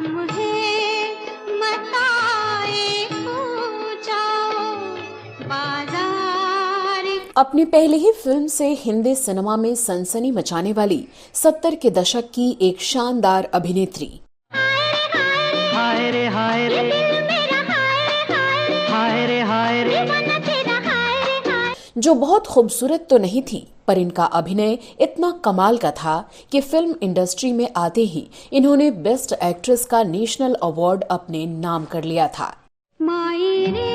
नाम है मताए जाओ बाजार। अपनी पहली ही फिल्म से हिंदी सिनेमा में सनसनी मचाने वाली 70 के दशक की एक शानदार अभिनेत्री, हाय रे हाय रे हाय रे हाय रे, जो बहुत खूबसूरत तो नहीं थी, पर इनका अभिनय इतना कमाल का था कि फिल्म इंडस्ट्री में आते ही इन्होंने बेस्ट एक्ट्रेस का नेशनल अवार्ड अपने नाम कर लिया था। माई रे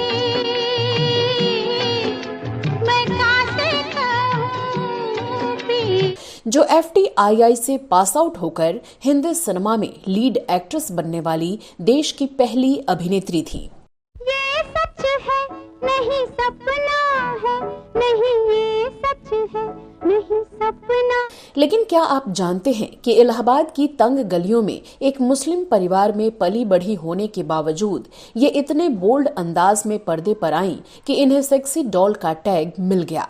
मैं कासे कहूं भी। जो FTII से पास आउट होकर हिंदी सिनेमा में लीड एक्ट्रेस बनने वाली देश की पहली अभिनेत्री थी। ये सच है नहीं सपना है, नहीं ये सच है नहीं सपना। लेकिन क्या आप जानते हैं कि इलाहाबाद की तंग गलियों में एक मुस्लिम परिवार में पली बढ़ी होने के बावजूद ये इतने बोल्ड अंदाज में पर्दे पर आईं कि इन्हें सेक्सी डॉल का टैग मिल गया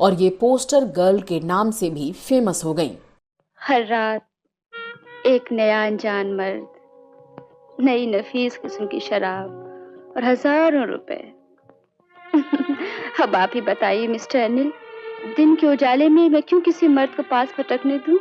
और ये पोस्टर गर्ल के नाम से भी फेमस हो गईं। हर रात एक नया अनजान मर्द, नई नफीस किस्म की शराब और हजारों रुपए। अब आप ही बताइए मिस्टर अनिल, दिन के उजाले में मैं क्यों किसी मर्द को पास भटकने दूं?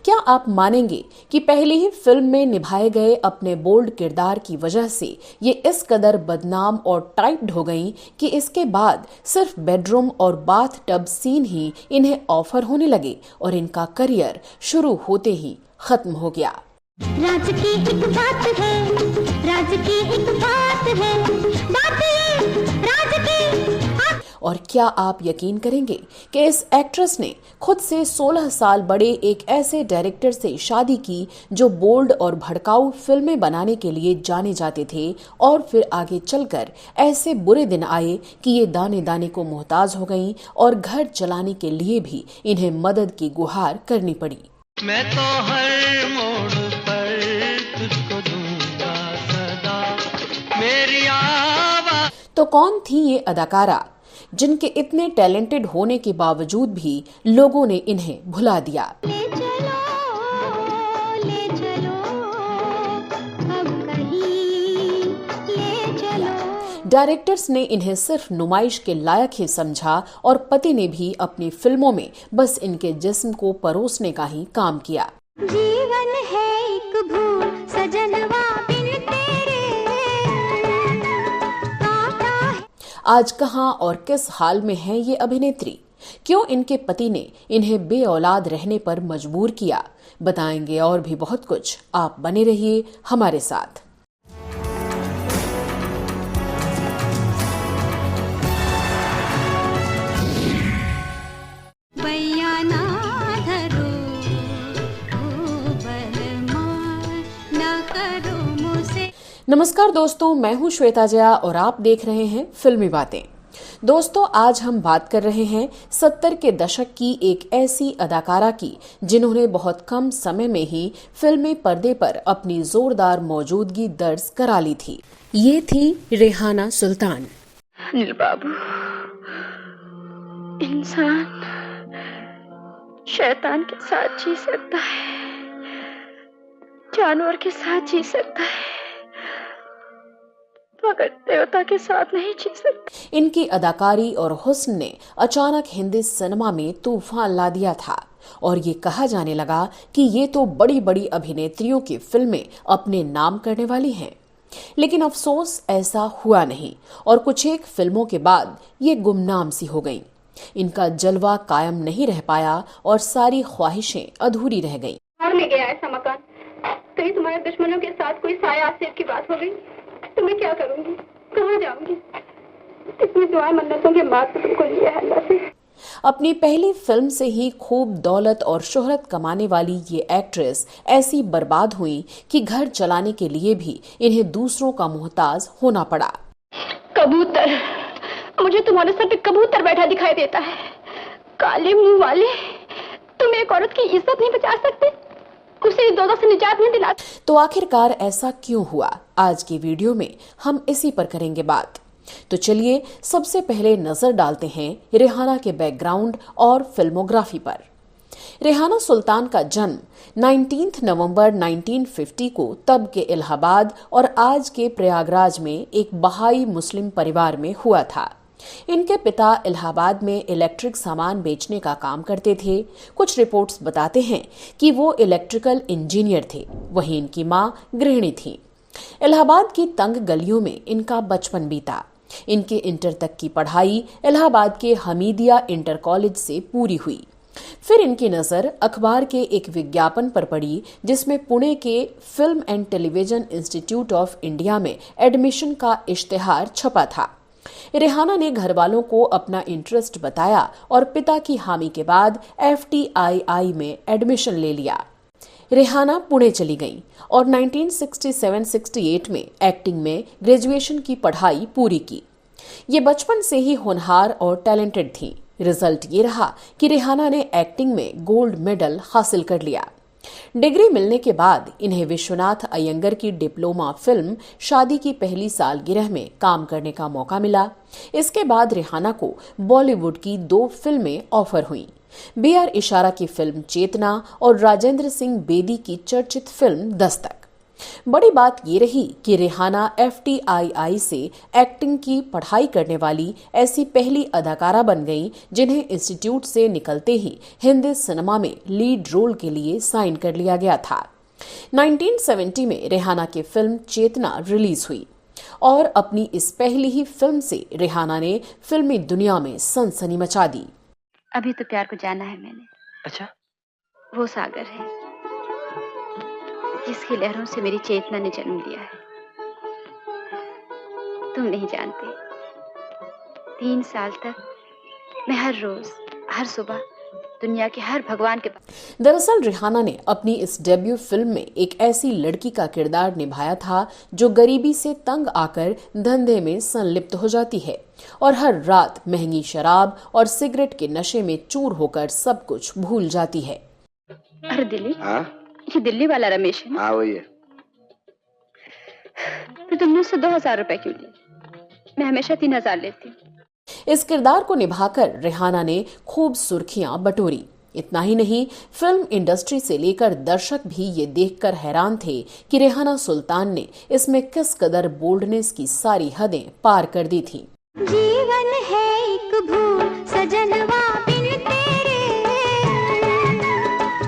क्या आप मानेंगे कि पहले ही फिल्म में निभाए गए अपने बोल्ड किरदार की वजह से ये इस कदर बदनाम और टाइप्ड हो गईं कि इसके बाद सिर्फ बेडरूम और बाथ टब सीन ही इन्हें ऑफर होने लगे और इनका करियर शुरू होते ही खत्म हो गया। राज की एक बात है, राज की एक बात है, बात ये राज की। और क्या आप यकीन करेंगे कि इस एक्ट्रेस ने खुद से 16 साल बड़े एक ऐसे डायरेक्टर से शादी की जो बोल्ड और भड़काऊ फिल्में बनाने के लिए जाने जाते थे, और फिर आगे चलकर ऐसे बुरे दिन आए कि ये दाने दाने को मोहताज हो गईं और घर चलाने के लिए भी इन्हें मदद की गुहार करनी पड़ी। मैं तो हर मोड़ पर तुझको दूंगा सदा मेरी आवाज़। तो कौन थी ये अदाकारा जिनके इतने टैलेंटेड होने के बावजूद भी लोगों ने इन्हें भुला दिया? ले चलो अब कहीं ले चलो। डायरेक्टर्स ने इन्हें सिर्फ नुमाइश के लायक ही समझा और पति ने भी अपनी फिल्मों में बस इनके जिस्म को परोसने का ही काम किया। जीवन है एक भूल सजनवा बिन तेरे काटा है। आज कहां और किस हाल में है ये अभिनेत्री? क्यों इनके पति ने इन्हें बेऔलाद रहने पर मजबूर किया? बताएंगे और भी बहुत कुछ। आप बने रहिए हमारे साथ। नमस्कार दोस्तों, मैं हूं श्वेता जया और आप देख रहे हैं फिल्मी बातें। दोस्तों, आज हम बात कर रहे हैं 70 के दशक की एक ऐसी अदाकारा की जिन्होंने बहुत कम समय में ही फिल्मी पर्दे पर अपनी जोरदार मौजूदगी दर्ज करा ली थी। ये थी रेहाना सुल्तान। अनिल बाबू, इंसान शैतान के साथ जी सकता है, जानवर के साथ जी सकता है, मगर देवता के साथ नहीं जी सकता। इनकी अदाकारी और हुस्न ने अचानक हिंदी सिनेमा में तूफान ला दिया था और ये कहा जाने लगा कि ये तो बड़ी बड़ी अभिनेत्रियों की फिल्में अपने नाम करने वाली हैं। लेकिन अफसोस ऐसा हुआ नहीं और कुछ एक फिल्मों के बाद ये गुमनाम सी हो गईं। इनका जलवा कायम नहीं रह पाया और सारी ख्वाहिशें अधूरी रह गईं। और ले गया ऐसा मकान, कहीं तुम्हारे दुश्मनों के साथ कोई साया आसिफ की बात हो गई तो मैं क्या करूंगी, कहाँ जाऊंगी? इतनी दुआएं मन्नतों के बाद तो तुमको लिया है अल्लाह से। अपनी पहली फिल्म से ही खूब दौलत और शोहरत कमाने वाली ये एक्ट्रेस ऐसी बर्बाद हुई कि घर चलाने के लिए भी इन्हें दूसरों का मोहताज होना पड़ा। कबूतर, मुझे तुम्हारे सर पे कबूतर बैठा दिखाई देता है। काले मुंह वाले, तुम एक औरत की इज्जत नहीं बचा सकते, उसे दोजख से निजात नहीं दिला। तो आखिरकार ऐसा क्यों हुआ? आज की वीडियो में हम इसी पर करेंगे बात। तो चलिए सबसे पहले नजर डालते हैं रेहाना के बैकग्राउंड और फिल्मोग्राफी पर। रेहाना सुल्तान का जन्म 19 नवंबर 1950 को तब के इलाहाबाद और आज के प्रयागराज में एक बहाई मुस्लिम परिवार में हुआ था। इनके पिता इलाहाबाद में इलेक्ट्रिक सामान बेचने का काम करते थे। कुछ रिपोर्ट्स बताते हैं कि वो इलेक्ट्रिकल इंजीनियर थे, वहीं इनकी मां गृहिणी थी। इलाहाबाद की तंग गलियों में इनका बचपन बीता। इनके इंटर तक की पढ़ाई इलाहाबाद के हमीदिया इंटर कॉलेज से पूरी हुई। फिर इनकी नजर अखबार के एक विज्ञापन पर पड़ी जिसमें पुणे के film and television institute of India में एडमिशन का इश्तेहार छपा था। रेहाना ने घर वालों को अपना इंटरेस्ट बताया और पिता की हामी के बाद FTII में एडमिशन ले लिया। रेहाना पुणे चली गई और 1967-68 में एक्टिंग में ग्रेजुएशन की पढ़ाई पूरी की। ये बचपन से ही होनहार और टैलेंटेड थी। रिजल्ट ये रहा कि रेहाना ने एक्टिंग में गोल्ड मेडल हासिल कर लिया। डिग्री मिलने के बाद इन्हें विश्वनाथ अयंगर की डिप्लोमा फिल्म शादी की पहली सालगिरह में काम करने का मौका मिला। इसके बाद रेहाना को बॉलीवुड की 2 फिल्में ऑफर हुईं। BR इशारा की फिल्म चेतना और राजेंद्र सिंह बेदी की चर्चित फिल्म दस्तक। बड़ी बात ये रही कि रेहाना FTII से एक्टिंग की पढ़ाई करने वाली ऐसी पहली अदाकारा बन गई जिन्हें इंस्टीट्यूट से निकलते ही हिंदी सिनेमा में लीड रोल के लिए साइन कर लिया गया था। 1970 में रेहाना की फिल्म चेतना रिलीज हुई और अपनी इस पहली ही फिल्म से रेहाना ने फिल्मी दुनिया में सनसनी मचा दी। अभी तो प्यार को जाना है मैंने। अच्छा, वो सागर है जिसकी लहरों से मेरी चेतना ने जन्म लिया है। तुम नहीं जानते, 3 साल तक मैं हर रोज हर सुबह दुनिया के हर भगवान के पास। दरअसल रेहाना ने अपनी इस डेब्यू फिल्म में एक ऐसी लड़की का किरदार निभाया था जो गरीबी से तंग आकर धंधे में संलिप्त हो जाती है और हर रात महंगी शराब और सिगरेट के नशे में चूर होकर सब कुछ भूल जाती है। अरे दिल्ली, हाँ ये दिल्ली वाला रमेश है ना? हाँ वही है। तो तुमने उससे 2000 रुपए क्यों लिए? मैं हमेशा 3000 लेती हूँ। इस किरदार को निभाकर रेहाना ने खूब सुर्खियां बटोरी। इतना ही नहीं, फिल्म इंडस्ट्री से लेकर दर्शक भी ये देखकर हैरान थे कि रेहाना सुल्तान ने इसमें किस कदर बोल्डनेस की सारी हदें पार कर दी थी। जीवन है एक भूल सजनवा बिन तेरे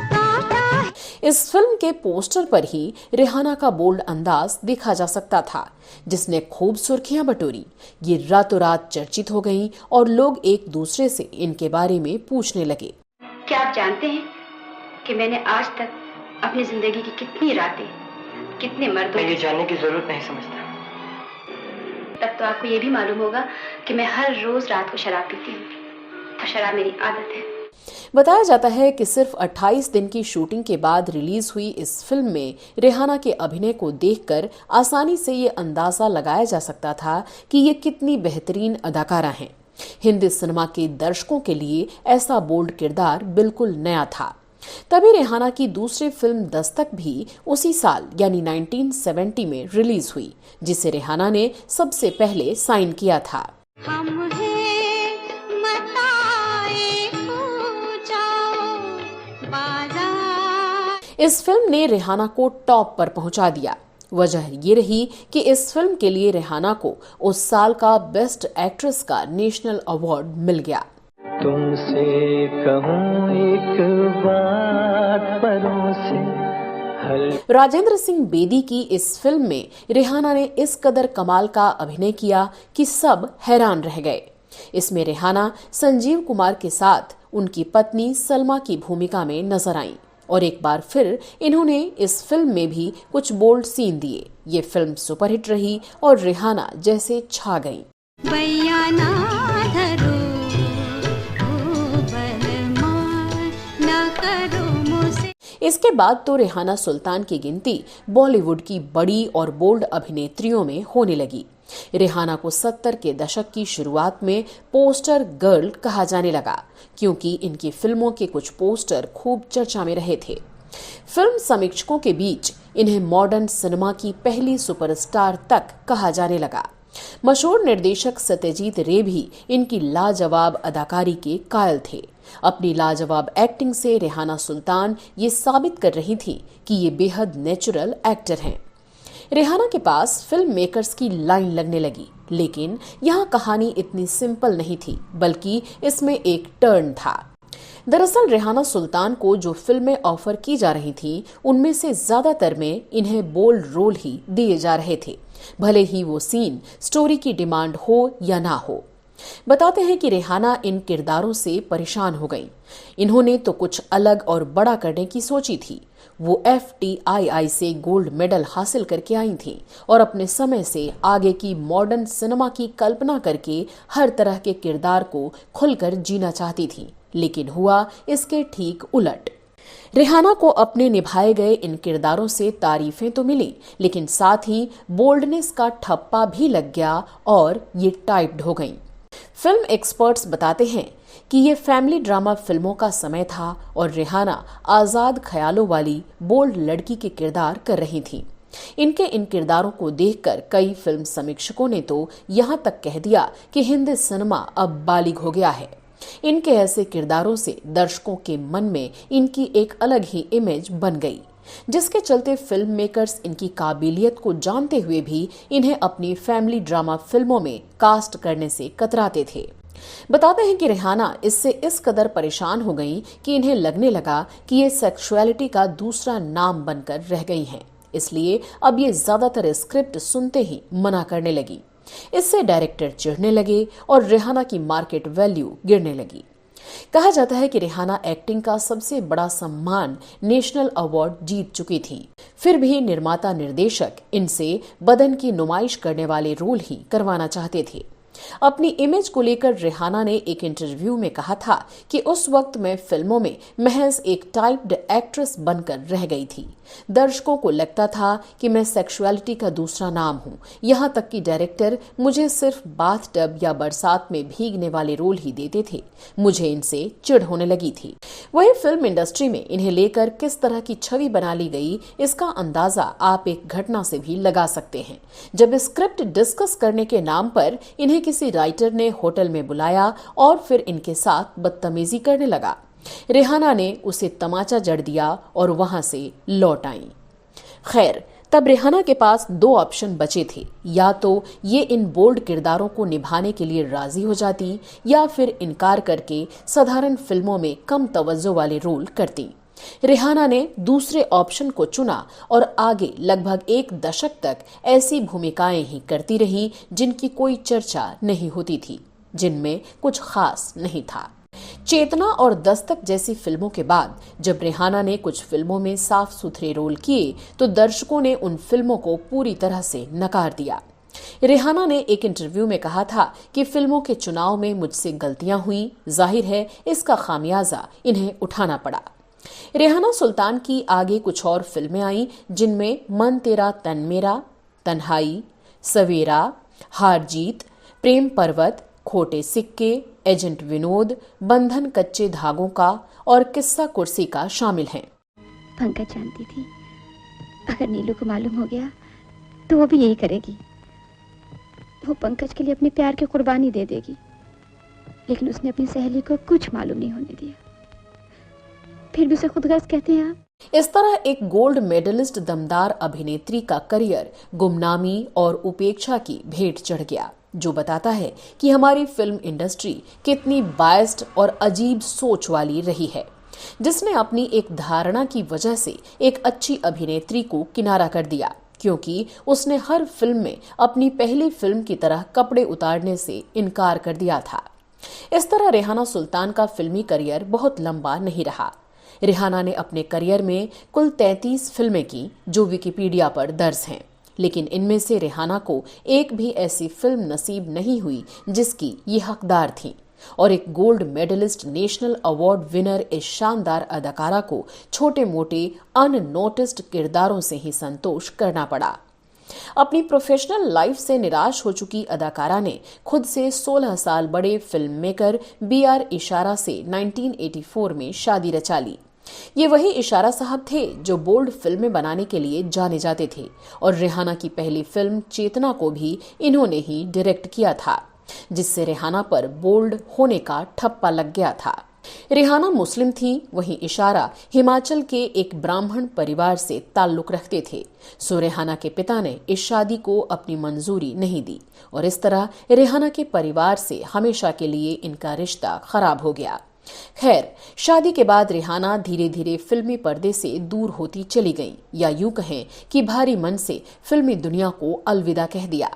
काटा। इस फिल्म के पोस्टर पर ही रेहाना का बोल्ड अंदाज देखा जा सकता था जिसने खूब सुर्खियां बटोरी। ये रातों रात चर्चित हो गईं और लोग एक दूसरे से इनके बारे में पूछने लगे। क्या आप जानते हैं कि मैंने आज तक अपनी जिंदगी की कितनी रातें, कितने मर्दों मैं ये जानने की जरूरत नहीं समझता। तब तो आपको ये भी मालूम होगा कि मैं हर रोज रात को शराब पीती हूँ और शराब मेरी आदत है। बताया जाता है कि सिर्फ 28 दिन की शूटिंग के बाद रिलीज हुई इस फिल्म में रेहाना के अभिनय को देखकर आसानी से ये अंदाजा लगाया जा सकता था कि ये कितनी बेहतरीन अदाकारा हैं। हिंदी सिनेमा के दर्शकों के लिए ऐसा बोल्ड किरदार बिल्कुल नया था। तभी रेहाना की दूसरी फिल्म दस्तक भी उसी साल यानी 1970 में रिलीज हुई, जिसे रेहाना ने सबसे पहले साइन किया था। हम हैं मताए पूछाओ बाजार। इस फिल्म ने रेहाना को टॉप पर पहुंचा दिया। वजह ये रही कि इस फिल्म के लिए रेहाना को उस साल का बेस्ट एक्ट्रेस का नेशनल अवार्ड मिल गया। तुमसे कहूँ एक बात परों से राजेंद्र सिंह बेदी की इस फिल्म में रेहाना ने इस कदर कमाल का अभिनय किया कि सब हैरान रह गए। इसमें रेहाना संजीव कुमार के साथ उनकी पत्नी सलमा की भूमिका में नजर आईं और एक बार फिर इन्होंने इस फिल्म में भी कुछ बोल्ड सीन दिए। ये फिल्म सुपरहिट रही और रेहाना जैसे छा गईं। बैया ना धरो बलमार ना करो मुझसे। इसके बाद तो रेहाना सुल्तान की गिनती बॉलीवुड की बड़ी और बोल्ड अभिनेत्रियों में होने लगी। रेहाना को 70 के दशक की शुरुआत में पोस्टर गर्ल कहा जाने लगा क्योंकि इनकी फिल्मों के कुछ पोस्टर खूब चर्चा में रहे थे। फिल्म समीक्षकों के बीच इन्हें मॉडर्न सिनेमा की पहली सुपरस्टार तक कहा जाने लगा। मशहूर निर्देशक सत्यजीत रे भी इनकी लाजवाब अदाकारी के कायल थे। अपनी लाजवाब एक्टिंग से रेहाना सुल्तान ये साबित कर रही थी कि ये बेहद नेचुरल एक्टर हैं। रेहाना के पास फिल्म मेकर्स की लाइन लगने लगी, लेकिन यहाँ कहानी इतनी सिंपल नहीं थी, बल्कि इसमें एक टर्न था। दरअसल रेहाना सुल्तान को जो फिल्में ऑफर की जा रही थी, उनमें से ज्यादातर में इन्हें बोल्ड रोल ही दिए जा रहे थे, भले ही वो सीन स्टोरी की डिमांड हो या ना हो। बताते हैं कि रेहाना इन किरदारों से परेशान हो गईं। इन्होंने तो कुछ अलग और बड़ा करने की सोची थी। वो FTII से गोल्ड मेडल हासिल करके आई थीं और अपने समय से आगे की मॉडर्न सिनेमा की कल्पना करके हर तरह के किरदार को खुलकर जीना चाहती थीं, लेकिन हुआ इसके ठीक उलट। रेहाना को अपने निभाए गए इन किरदारों से तारीफें तो मिली, लेकिन साथ ही बोल्डनेस का ठप्पा भी लग गया और ये टाइप्ड हो गईं। फिल्म एक्सपर्ट्स बताते हैं कि ये फैमिली ड्रामा फिल्मों का समय था और रेहाना आजाद ख्यालों वाली बोल्ड लड़की के किरदार कर रही थी। इनके इन किरदारों को देखकर कई फिल्म समीक्षकों ने तो यहाँ तक कह दिया कि हिंदी सिनेमा अब बालिग हो गया है। इनके ऐसे किरदारों से दर्शकों के मन में इनकी एक अलग ही इमेज बन गई, जिसके चलते फिल्म मेकर्स इनकी काबिलियत को जानते हुए भी इन्हें अपनी फैमिली ड्रामा फिल्मों में कास्ट करने से कतराते थे। बताते हैं कि रेहाना इससे इस कदर परेशान हो गई कि इन्हें लगने लगा कि ये सेक्सुअलिटी का दूसरा नाम बनकर रह गई हैं। इसलिए अब ये ज्यादातर स्क्रिप्ट सुनते ही मना करने लगी। इससे डायरेक्टर चिढ़ने लगे और रेहाना की मार्केट वैल्यू गिरने लगी। कहा जाता है कि रेहाना एक्टिंग का सबसे बड़ा सम्मान नेशनल अवार्ड जीत चुकी थी, फिर भी निर्माता निर्देशक इनसे बदन की नुमाइश करने वाले रोल ही करवाना चाहते थे। अपनी इमेज को लेकर रेहाना ने एक इंटरव्यू में कहा था कि उस वक्त मैं फिल्मों में महज एक टाइप्ड एक्ट्रेस बनकर रह गई थी। दर्शकों को लगता था कि मैं सेक्सुअलिटी का दूसरा नाम हूँ। यहाँ तक कि डायरेक्टर मुझे सिर्फ बाथटब या बरसात में भीगने वाले रोल ही देते थे। मुझे इनसे चिढ़ होने लगी थी। वही फिल्म इंडस्ट्री में इन्हें लेकर किस तरह की छवि बना ली गई, इसका अंदाजा आप एक घटना से भी लगा सकते हैं। जब स्क्रिप्ट डिस्कस करने के नाम पर इन्हें किसी राइटर ने होटल में बुलाया और फिर इनके साथ बदतमीजी करने लगा। रेहाना ने उसे तमाचा जड़ दिया और वहां से लौट आई। खैर, तब रेहाना के पास दो ऑप्शन बचे थे, या तो ये इन बोल्ड किरदारों को निभाने के लिए राजी हो जाती या फिर इनकार करके साधारण फिल्मों में कम तवज्जो वाले रोल करती। रेहाना ने दूसरे ऑप्शन को चुना और आगे लगभग एक दशक तक ऐसी भूमिकाएं ही करती रही जिनकी कोई चर्चा नहीं होती थी, जिनमें कुछ खास नहीं था। चेतना और दस्तक जैसी फिल्मों के बाद जब रेहाना ने कुछ फिल्मों में साफ सुथरे रोल किए तो दर्शकों ने उन फिल्मों को पूरी तरह से नकार दिया। रेहाना ने एक इंटरव्यू में कहा था कि फिल्मों के चुनाव में मुझसे गलतियां हुई, जाहिर है इसका खामियाजा इन्हें उठाना पड़ा। रेहाना सुल्तान की आगे कुछ और फिल्में आईं, जिनमें मन तेरा तन मेरा, तन्हाई, सवेरा, हार जीत, प्रेम पर्वत, खोटे सिक्के, एजेंट विनोद, बंधन कच्चे धागों का और किस्सा कुर्सी का शामिल हैं। पंकज जानती थी अगर नीलू को मालूम हो गया तो वो भी यही करेगी। वो पंकज के लिए अपने प्यार की कुर्बानी दे देगी, लेकिन उसने अपनी सहेली को कुछ मालूम नहीं होने दिया। फिर भी उसे खुदगर्ज कहते हैं आप। इस तरह एक गोल्ड मेडलिस्ट दमदार अभिनेत्री का करियर गुमनामी और उपेक्षा की भेंट चढ़ गया, जो बताता है कि हमारी फिल्म इंडस्ट्री कितनी बायस्ड और अजीब सोच वाली रही है, जिसने अपनी एक धारणा की वजह से एक अच्छी अभिनेत्री को किनारा कर दिया, क्योंकि उसने हर फिल्म में अपनी पहली फिल्म की तरह कपड़े उतारने से इनकार कर दिया था। इस तरह रेहाना सुल्तान का फिल्मी करियर बहुत लंबा नहीं रहा। रेहाना ने अपने करियर में कुल 33 फिल्में की, जो विकिपीडिया पर दर्ज हैं, लेकिन इनमें से रेहाना को एक भी ऐसी फिल्म नसीब नहीं हुई जिसकी ये हकदार थी, और एक gold medalist national award winner इस शानदार अदाकारा को छोटे मोटे अननोटिस्ड किरदारों से ही संतोष करना पड़ा। अपनी प्रोफेशनल लाइफ से निराश हो चुकी अदाकारा ने खुद से 16 साल बड़े फिल्म मेकर BR इशारा से 1984 में शादी रचा ली। ये वही इशारा साहब थे जो बोल्ड फिल्में बनाने के लिए जाने जाते थे, और रेहाना की पहली फिल्म चेतना को भी इन्होंने ही डायरेक्ट किया था, जिससे रेहाना पर बोल्ड होने का ठप्पा लग गया था। रेहाना मुस्लिम थी, वहीं इशारा हिमाचल के एक ब्राह्मण परिवार से ताल्लुक रखते थे। सो रेहाना के पिता ने इस शादी को अपनी मंजूरी नहीं दी और इस तरह रेहाना के परिवार से हमेशा के लिए इनका रिश्ता खराब हो गया। खैर, शादी के बाद रेहाना धीरे धीरे फिल्मी पर्दे से दूर होती चली गई, या यूं कहें कि भारी मन से फिल्मी दुनिया को अलविदा कह दिया।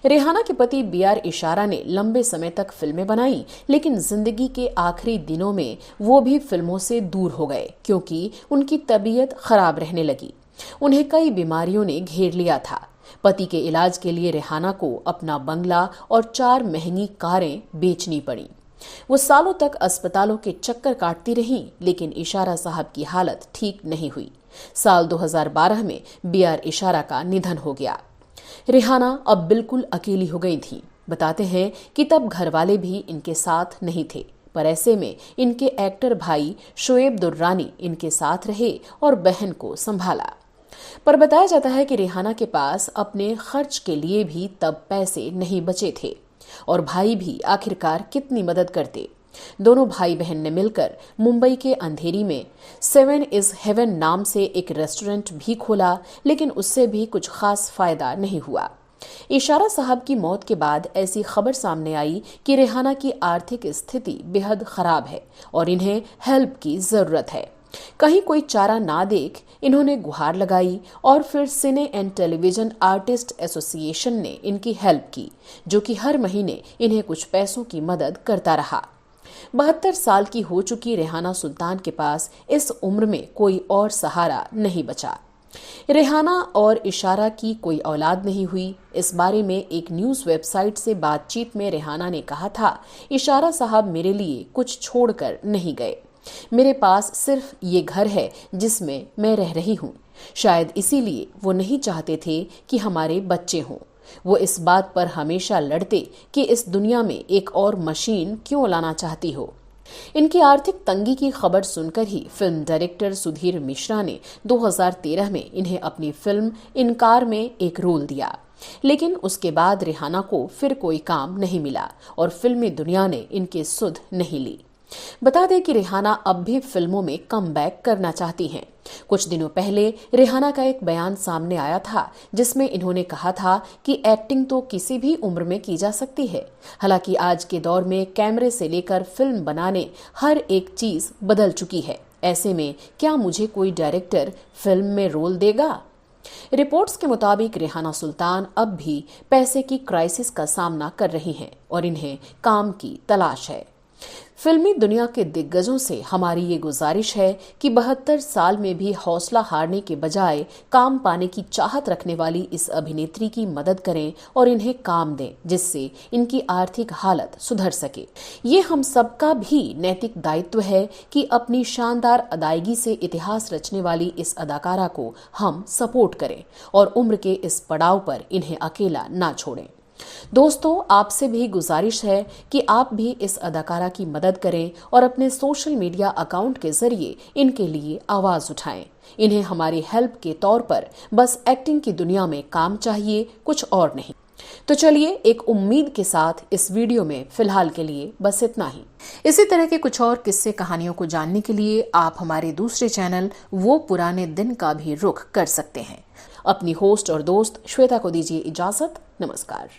रेहाना के पति BR इशारा ने लंबे समय तक फिल्में बनाई, लेकिन जिंदगी के आखिरी दिनों में वो भी फिल्मों से दूर हो गए क्योंकि उनकी तबीयत खराब रहने लगी। उन्हें कई बीमारियों ने घेर लिया था। पति के इलाज के लिए रेहाना को अपना बंगला और 4 महंगी कारें बेचनी पड़ी। वो सालों तक अस्पतालों के चक्कर काटती रहीं, लेकिन इशारा साहब की हालत ठीक नहीं हुई। साल 2012 में BR इशारा का निधन हो गया। रेहाना अब बिल्कुल अकेली हो गई थी। बताते हैं कि तब घर वाले भी इनके साथ नहीं थे, पर ऐसे में इनके एक्टर भाई शोएब दुर्रानी इनके साथ रहे और बहन को संभाला। पर बताया जाता है कि रेहाना के पास अपने खर्च के लिए भी तब पैसे नहीं बचे थे और भाई भी आखिरकार कितनी मदद करते। दोनों भाई बहन ने मिलकर मुंबई के अंधेरी में 7 is Heaven नाम से एक रेस्टोरेंट भी खोला, लेकिन उससे भी कुछ खास फायदा नहीं हुआ। इशारा साहब की मौत के बाद ऐसी खबर सामने आई कि रेहाना की आर्थिक स्थिति बेहद खराब है और इन्हें हेल्प की जरूरत है। कहीं कोई चारा ना देख इन्होंने गुहार लगाई और फिर सिने एंड टेलीविजन आर्टिस्ट एसोसिएशन ने इनकी हेल्प की, जो कि हर महीने इन्हें कुछ पैसों की मदद करता रहा। 72 साल की हो चुकी रेहाना सुल्तान के पास इस उम्र में कोई और सहारा नहीं बचा। रेहाना और इशारा की कोई औलाद नहीं हुई। इस बारे में एक न्यूज वेबसाइट से बातचीत में रेहाना ने कहा था, इशारा साहब मेरे लिए कुछ छोड़कर नहीं गए। मेरे पास सिर्फ ये घर है जिसमें मैं रह रही हूँ। शायद इसीलिए वो नहीं चाहते थे कि हमारे बच्चे हों। वो इस बात पर हमेशा लड़ते कि इस दुनिया में एक और मशीन क्यों लाना चाहती हो। इनकी आर्थिक तंगी की खबर सुनकर ही फिल्म डायरेक्टर सुधीर मिश्रा ने 2013 में इन्हें अपनी फिल्म इनकार में एक रोल दिया, लेकिन उसके बाद रेहाना को फिर कोई काम नहीं मिला और फिल्मी दुनिया ने इनकी सुध नहीं ली। बता दें कि रेहाना अब भी फिल्मों में कमबैक करना चाहती हैं। कुछ दिनों पहले रेहाना का एक बयान सामने आया था जिसमें इन्होंने कहा था कि एक्टिंग तो किसी भी उम्र में की जा सकती है। हालांकि आज के दौर में कैमरे से लेकर फिल्म बनाने हर एक चीज बदल चुकी है। ऐसे में क्या मुझे कोई डायरेक्टर फिल्म में रोल देगा? रिपोर्ट्स के मुताबिक रेहाना सुल्तान अब भी पैसे की क्राइसिस का सामना कर रही हैं और इन्हें काम की तलाश है। फिल्मी दुनिया के दिग्गजों से हमारी ये गुजारिश है कि 72 साल में भी हौसला हारने के बजाय काम पाने की चाहत रखने वाली इस अभिनेत्री की मदद करें और इन्हें काम दें, जिससे इनकी आर्थिक हालत सुधर सके। ये हम सबका भी नैतिक दायित्व है कि अपनी शानदार अदायगी से इतिहास रचने वाली इस अदाकारा को हम सपोर्ट करें और उम्र के इस पड़ाव पर इन्हें अकेला ना छोड़ें। दोस्तों, आपसे भी गुजारिश है कि आप भी इस अदाकारा की मदद करें और अपने सोशल मीडिया अकाउंट के जरिए इनके लिए आवाज उठाएं। इन्हें हमारी हेल्प के तौर पर बस एक्टिंग की दुनिया में काम चाहिए, कुछ और नहीं। तो चलिए, एक उम्मीद के साथ इस वीडियो में फिलहाल के लिए बस इतना ही। इसी तरह के कुछ और किस्से कहानियों को जानने के लिए आप हमारे दूसरे चैनल वो पुराने दिन का भी रुख कर सकते हैं। अपनी होस्ट और दोस्त श्वेता को दीजिए इजाजत। नमस्कार।